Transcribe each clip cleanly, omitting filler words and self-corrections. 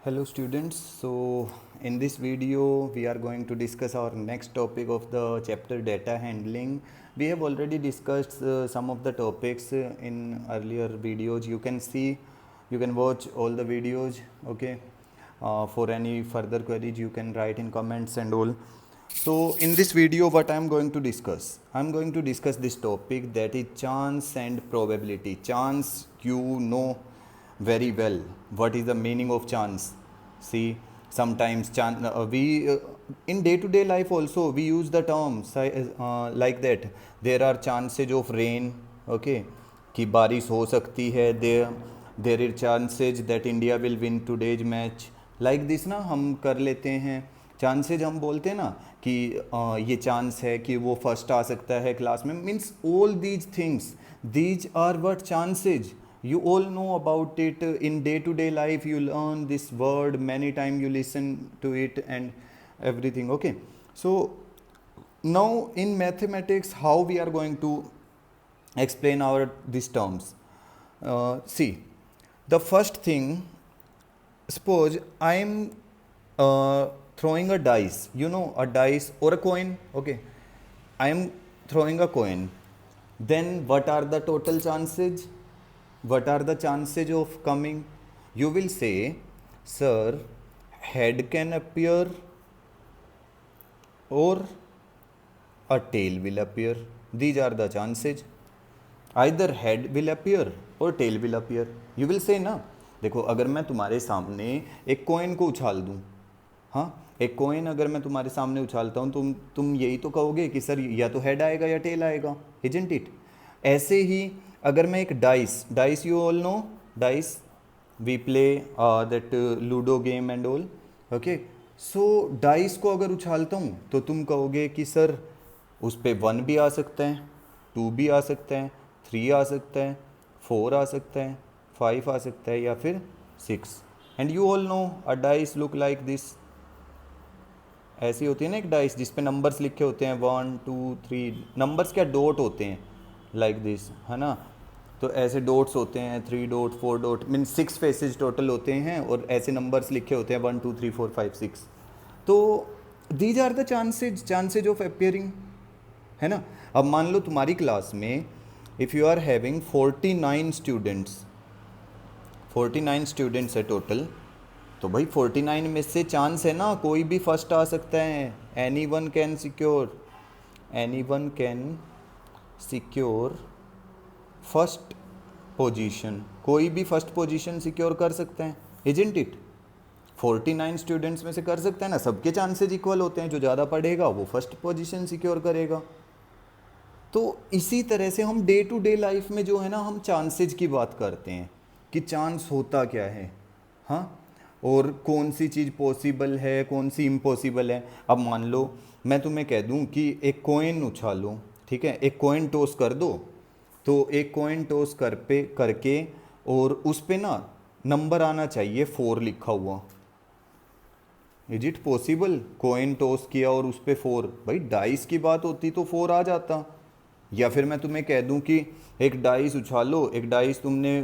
Hello students, so in this video we are going to discuss our next topic of the chapter data handling. We have already discussed some of the topics in earlier videos. You can watch all the videos, okay. For any further queries you can write in comments and all. So in this video what I am going to discuss? I am going to discuss this topic, that is chance and probability. Chance, you know very well what is the meaning of chance. See, sometimes we in day to day life also we use the terms like that. There are chances of rain, okay, कि बारिश हो सकती है. there is chances that India will win today's match. like this ना हम कर लेते हैं. चांसेज हम बोलते हैं ना कि ये चांस है कि वो फर्स्ट आ सकता है क्लास में. Means all these things, these are what chances. You all know about it in day to day life. You learn this word many times, you listen to it and everything, okay. So now in mathematics, how we are going to explain our these terms? See, the first thing, suppose I am throwing a dice, you know, a dice or a coin, okay. I am throwing a coin. Then what are the total chances? What are the chances of coming? You will say, sir, head can appear or a tail will appear. These are the chances. Either head will appear or tail will appear. You will say ना, देखो अगर मैं तुम्हारे सामने एक coin को उछाल दूँ, हाँ, एक कॉइन अगर मैं तुम्हारे सामने उछालता हूँ, तुम यही तो कहोगे कि सर या तो हेड आएगा या टेल आएगा, isn't it? ऐसे ही अगर मैं एक dice you all know dice, we play that ludo game and all, okay. So dice को अगर उछालता हूँ तो तुम कहोगे कि सर उस पर 1 भी आ सकता है, 2 भी आ सकता है, 3 आ सकता है, 4 आ सकता है, 5 आ सकता है या फिर 6. And you all no a dice look like this. ऐसी होती है ना एक डाइस जिस पे नंबर्स लिखे होते हैं 1 2 3. नंबर्स क्या, डॉट होते हैं लाइक दिस, है ना. तो ऐसे डॉट्स होते हैं, 3 dot 4 dot, mean 6 faces total होते हैं और ऐसे नंबर्स लिखे होते हैं 1 2 3 4 5 6. तो these are the chances of appearing, है ना. अब मान लो तुम्हारी क्लास में if you are having 49 students है टोटल, तो भाई 49 में से चांस है ना कोई भी फर्स्ट आ सकता है. Any one can secure first position. कोई भी फर्स्ट पोजीशन सिक्योर कर सकते हैं, इजंट इट. 49 स्टूडेंट्स में से कर सकता है ना. सबके चांसेज इक्वल होते हैं, जो ज़्यादा पढ़ेगा वो फर्स्ट पोजीशन सिक्योर करेगा. तो इसी तरह से हम डे टू डे लाइफ में जो है ना, हम चांसेज की बात करते हैं कि चांस होता क्या है, हाँ, और कौन सी चीज़ पॉसिबल है, कौन सी इम्पॉसिबल है. अब मान लो मैं तुम्हें कह दूं कि एक कॉइन उछालो, ठीक है, एक कॉइन टॉस कर दो. तो एक कॉइन टॉस करके और उस पे ना नंबर आना चाहिए 4 लिखा हुआ. Is it possible? Coin toss किया और उस पे 4, भाई डाइस की बात होती तो 4 आ जाता. या फिर मैं तुम्हें कह दूं कि एक डाइस उछालो, एक डाइस तुमने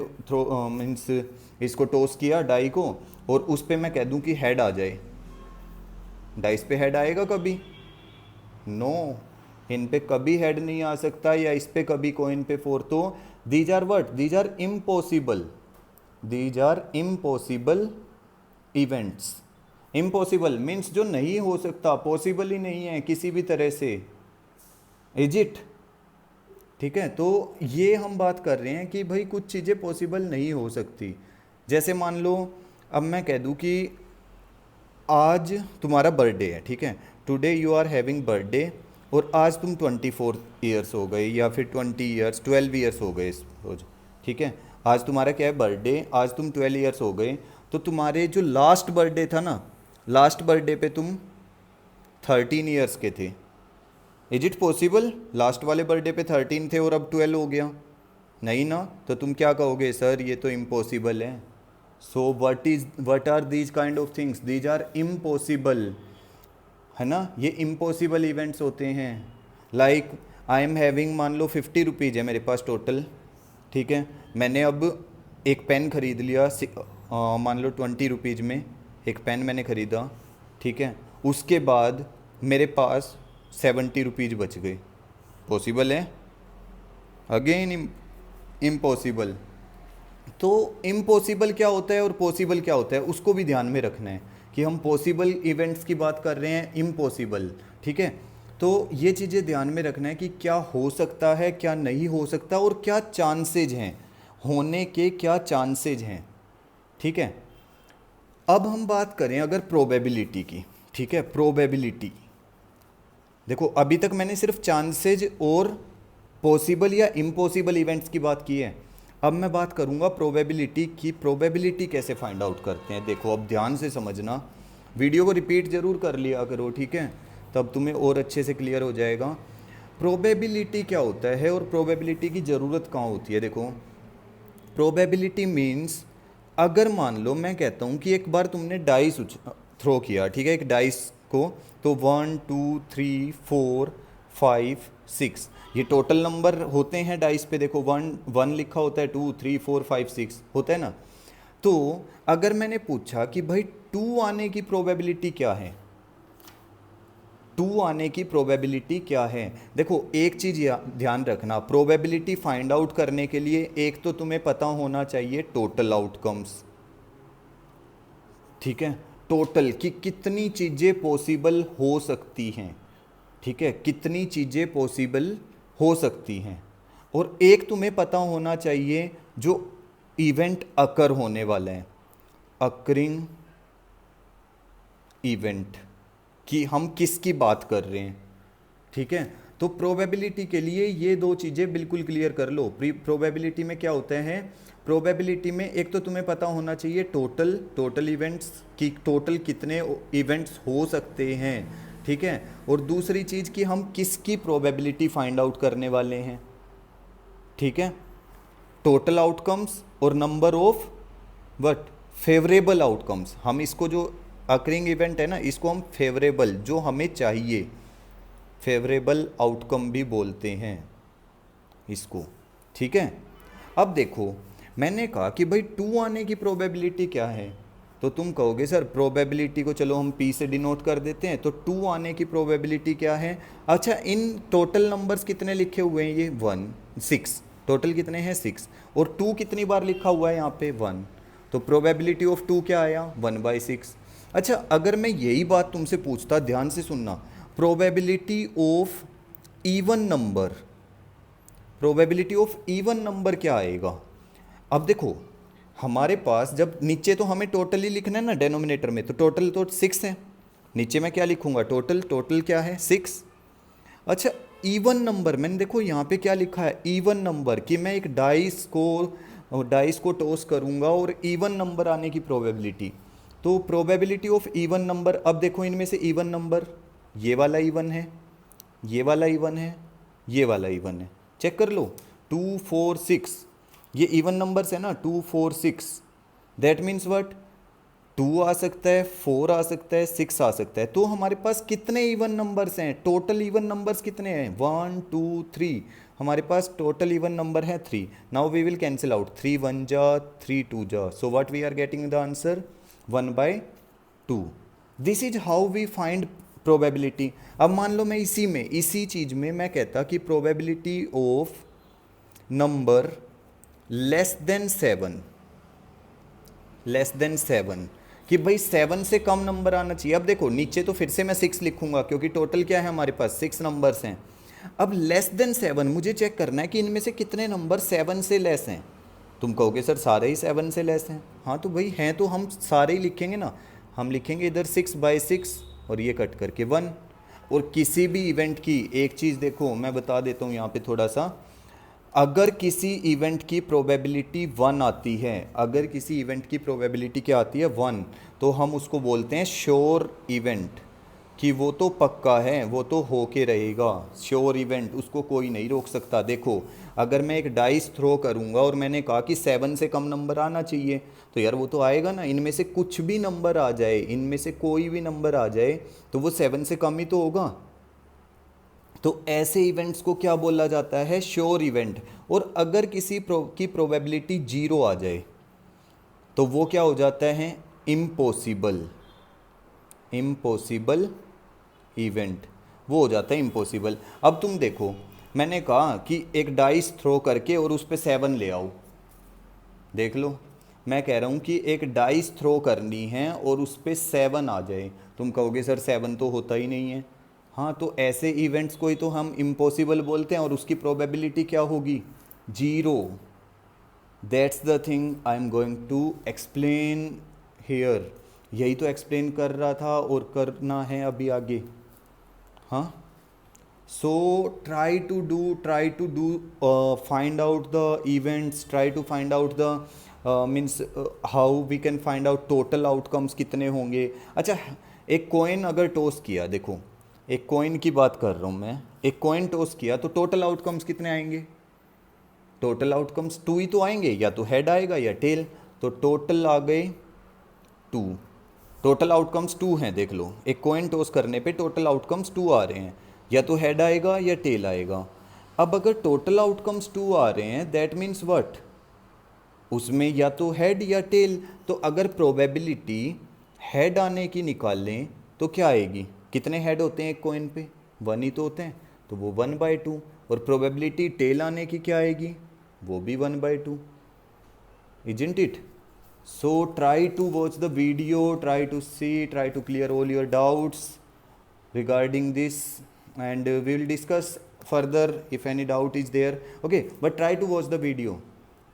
मीन्स इसको टॉस किया डाई को, और उस पे मैं कह दूं कि हेड आ जाए. डाइस पे हेड आएगा कभी? नो, इन पे कभी हेड नहीं आ सकता, या इस पे कभी कॉइन पे 4. तो these are what? These are impossible. These are impossible events. Impossible means जो नहीं हो सकता, पॉसिबल ही नहीं है किसी भी तरह से, इज इट? ठीक है. तो ये हम बात कर रहे हैं कि भाई कुछ चीज़ें पॉसिबल नहीं हो सकती. जैसे मान लो अब मैं कह दूं कि आज तुम्हारा बर्थडे है, ठीक है, today you are having birthday, और आज तुम 24 ईयर्स हो गए या फिर 12 ईयर्स हो गए रोज, ठीक है. आज तुम्हारा क्या है, बर्थडे, आज तुम 12 ईयर्स हो गए. तो तुम्हारे जो लास्ट बर्थडे था ना, लास्ट बर्थडे पे तुम 13 ईयर्स के थे. Is it possible? लास्ट वाले बर्थडे पे 13 थे और अब 12 हो गया? नहीं ना. तो तुम क्या कहोगे, सर ये तो इम्पॉसिबल है. So what are these kind of things? These are impossible, है ना. ये इम्पॉसिबल इवेंट्स होते हैं. लाइक आई एम हैविंग, मान लो 50 रुपीज़ है मेरे पास टोटल, ठीक है. मैंने अब एक पेन ख़रीद लिया मान लो 20 रुपीज़ में, एक पेन मैंने ख़रीदा, ठीक है, उसके बाद मेरे पास 70 रुपीज़ बच गए, पॉसिबल है? Again impossible. तो इम्पॉसिबल क्या होता है और पॉसिबल क्या होता है, उसको भी ध्यान में रखना है कि हम पॉसिबल इवेंट्स की बात कर रहे हैं, इम्पॉसिबल, ठीक है। तो ये चीज़ें ध्यान में रखना है कि क्या हो सकता है, क्या नहीं हो सकता, और क्या चांसेज हैं होने के, क्या चांसेज हैं, ठीक है। अब हम बात करें अगर प्रोबेबिलिटी की, ठीक है, प्रोबेबिलिटी। देखो अभी तक मैंने सिर्फ चांसेज और पॉसिबल या इम्पॉसिबल इवेंट्स की बात की है, अब मैं बात करूंगा प्रोबेबिलिटी की। प्रोबेबिलिटी कैसे फाइंड आउट करते हैं, देखो अब ध्यान से समझना, वीडियो को रिपीट ज़रूर कर लिया करो, ठीक है, तब तुम्हें और अच्छे से क्लियर हो जाएगा। प्रोबेबिलिटी क्या होता है और प्रोबेबिलिटी की ज़रूरत कहाँ होती है। देखो प्रोबेबिलिटी मीन्स, अगर मान लो मैं कहता हूँ कि एक बार तुमने डाइस थ्रो किया, ठीक है, एक डाइस को, तो 1 2 3 4 5 6 ये टोटल नंबर होते हैं डाइस पे। देखो 1 लिखा होता है, 2 3 4 5 6 होता है ना। तो अगर मैंने पूछा कि भाई 2 आने की प्रोबेबिलिटी क्या है, 2 आने की प्रोबेबिलिटी क्या है। देखो एक चीज़ ध्यान रखना, प्रोबेबिलिटी फाइंड आउट करने के लिए एक तो तुम्हें पता होना चाहिए टोटल आउटकम्स, ठीक है, टोटल कि कितनी चीज़ें पॉसिबल हो सकती हैं, ठीक है, कितनी चीज़ें पॉसिबल हो सकती हैं। और एक तुम्हें पता होना चाहिए जो इवेंट अकर होने वाला है, अकरिंग इवेंट, कि हम किसकी बात कर रहे हैं, ठीक है। तो प्रोबेबिलिटी के लिए ये दो चीज़ें बिल्कुल क्लियर कर लो। प्रोबेबिलिटी में क्या होता है, प्रोबेबिलिटी में एक तो तुम्हें पता होना चाहिए टोटल इवेंट्स की, टोटल कितने इवेंट्स हो सकते हैं, ठीक है। और दूसरी चीज़ कि हम किसकी प्रोबेबिलिटी फाइंड आउट करने वाले हैं, ठीक है, टोटल आउटकम्स और number of what, favourable outcomes. हम इसको जो अकरिंग इवेंट है ना, इसको हम फेवरेबल, जो हमें चाहिए, फेवरेबल आउटकम भी बोलते हैं इसको, ठीक है। अब देखो मैंने कहा कि भाई 2 आने की प्रोबेबिलिटी क्या है, तो तुम कहोगे सर प्रोबेबिलिटी को चलो हम P से डिनोट कर देते हैं, तो 2 आने की प्रोबेबिलिटी क्या है। अच्छा इन टोटल नंबर्स कितने लिखे हुए हैं, ये 1 6, टोटल कितने हैं 6, और 2 कितनी बार लिखा हुआ है यहाँ पे 1, तो प्रोबेबिलिटी ऑफ 2 क्या आया 1/6। अच्छा अगर मैं यही बात तुमसे पूछता, ध्यान से सुनना, probability of even number, probability of even number क्या आएगा। अब देखो हमारे पास जब नीचे तो हमें टोटल ही लिखना है ना डेनोमिनेटर में, तो टोटल तो 6 है, नीचे मैं क्या लिखूंगा टोटल क्या है 6। अच्छा इवन नंबर, मैंने देखो यहाँ पे क्या लिखा है इवन नंबर, कि मैं एक डाइस को टॉस करूँगा और इवन नंबर आने की प्रोबेबिलिटी, तो प्रोबेबिलिटी ऑफ इवन नंबर। अब देखो इनमें से इवन नंबर, ये वाला इवन है, ये वाला इवन है, ये वाला इवन है, चेक कर लो 2 4 6, ये इवन नंबर्स है ना 2 4 6, दैट मीन्स व्हाट 2 आ सकता है, 4 आ सकता है, 6 आ सकता है। तो हमारे पास कितने इवन नंबर्स हैं, टोटल इवन नंबर्स कितने हैं 1 2 3, हमारे पास टोटल इवन नंबर है 3। Now we will cancel out, 3 1 जा 3 2 जा, so what we are getting the answer 1/2। This is how we find probability. अब मान लो मैं इसी चीज़ में मैं कहता कि probability of number less than 7, कि भाई 7 से कम नंबर आना चाहिए। अब देखो नीचे तो फिर से मैं 6 लिखूंगा क्योंकि टोटल क्या है हमारे पास 6 नंबर्स हैं। अब लेस देन 7 मुझे चेक करना है कि इनमें से कितने नंबर 7 से लेस हैं। तुम कहोगे सर सारे ही 7 से लेस हैं, हाँ तो भाई हैं तो हम सारे ही लिखेंगे ना, हम लिखेंगे इधर 6/6 और ये कट करके 1। और किसी भी इवेंट की एक चीज़ देखो मैं बता देता हूँ यहाँ पे थोड़ा सा, अगर किसी इवेंट की प्रोबेबिलिटी 1 आती है, अगर किसी इवेंट की प्रोबेबिलिटी क्या आती है 1, तो हम उसको बोलते हैं श्योर इवेंट, कि वो तो पक्का है, वो तो होके रहेगा, श्योर इवेंट, उसको कोई नहीं रोक सकता। देखो अगर मैं एक डाइस थ्रो करूँगा और मैंने कहा कि 7 से कम नंबर आना चाहिए, तो यार वो तो आएगा ना, इनमें से कुछ भी नंबर आ जाए, इनमें से कोई भी नंबर आ जाए तो वो 7 से कम ही तो होगा। तो ऐसे इवेंट्स को क्या बोला जाता है श्योर इवेंट। और अगर किसी की प्रोबेबिलिटी 0 आ जाए तो वो क्या हो जाता है इम्पॉसिबल, इम्पॉसिबल इवेंट, वो हो जाता है इम्पॉसिबल। अब तुम देखो, मैंने कहा कि एक डाइस थ्रो करके और उस पर 7 ले आओ, देख लो, मैं कह रहा हूँ कि एक डाइस थ्रो करनी है और उस पर 7 आ जाए, तुम कहोगे सर 7 तो होता ही नहीं है। हाँ, तो ऐसे इवेंट्स को ही तो हम इम्पॉसिबल बोलते हैं, और उसकी प्रोबेबिलिटी क्या होगी, 0। That's the thing I am going to explain here, यही तो एक्सप्लेन कर रहा था और करना है अभी आगे। हाँ, so try to do find out the events, try to find out the means how we can find out total outcomes कितने होंगे। अच्छा, एक कॉइन अगर टॉस किया, देखो एक कॉइन की बात कर रहा हूँ मैं, एक कॉइन टॉस किया तो टोटल आउटकम्स कितने आएंगे, टोटल आउटकम्स 2 ही तो आएंगे, या तो हेड आएगा या टेल, तो टोटल आ गए 2, टोटल आउटकम्स 2 हैं, देख लो एक कॉइन टॉस करने पे टोटल आउटकम्स 2 आ रहे हैं, या तो हेड आएगा या टेल आएगा। अब अगर टोटल आउटकम्स 2 आ रहे हैं, दैट मीन्स व्हाट, उसमें या तो हेड या टेल, तो अगर प्रोबेबिलिटी हेड आने की निकाल लें तो क्या आएगी, कितने हेड होते हैं एक कॉइन पे, 1 ही तो होते हैं, तो वो 1/2, और प्रोबेबिलिटी टेल आने की क्या आएगी, वो भी 1/2, isn't it? So try to watch the video, try to see, try to clear all your doubts regarding this, and we will discuss further if any doubt is there. Okay, but try to watch the video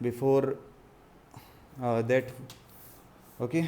before that. Okay.